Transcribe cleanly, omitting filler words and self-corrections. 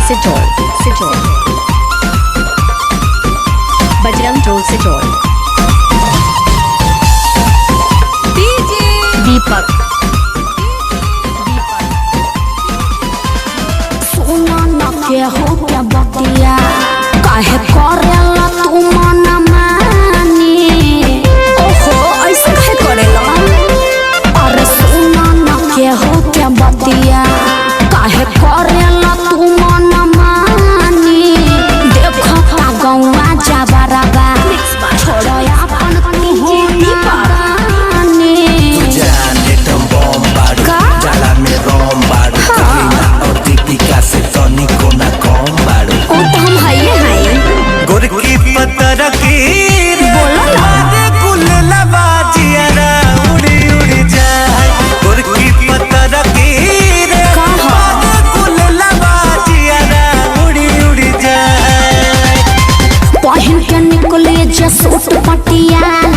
सिचौल बजरंग ढोल सिचौल दीपक सोना न के हो क्या बतिया काहे करेला तू मन मानी ओहो ऐसे काहे करेला अरे सोना न के हो क्या बतिया काहे करेला तू मन मानी देखो का गौवा जाबराबा छोड़ो अपन तू दीपानी जाने तुम बम बाड़ू जाला में रोम बाड़ू करीना और दीपिका से तनी को ना कम बाड़ू ओ तो हम हाइए हाइए गोरकी पत्थर की बोलो ना बादे कुलला बाजियारा उड़ी उड़ी जाए गोरकी पत्थर की बादे कुलला बाजियारा उड़ी उड़ी जाए पहन के निकले जे सूट पटियाला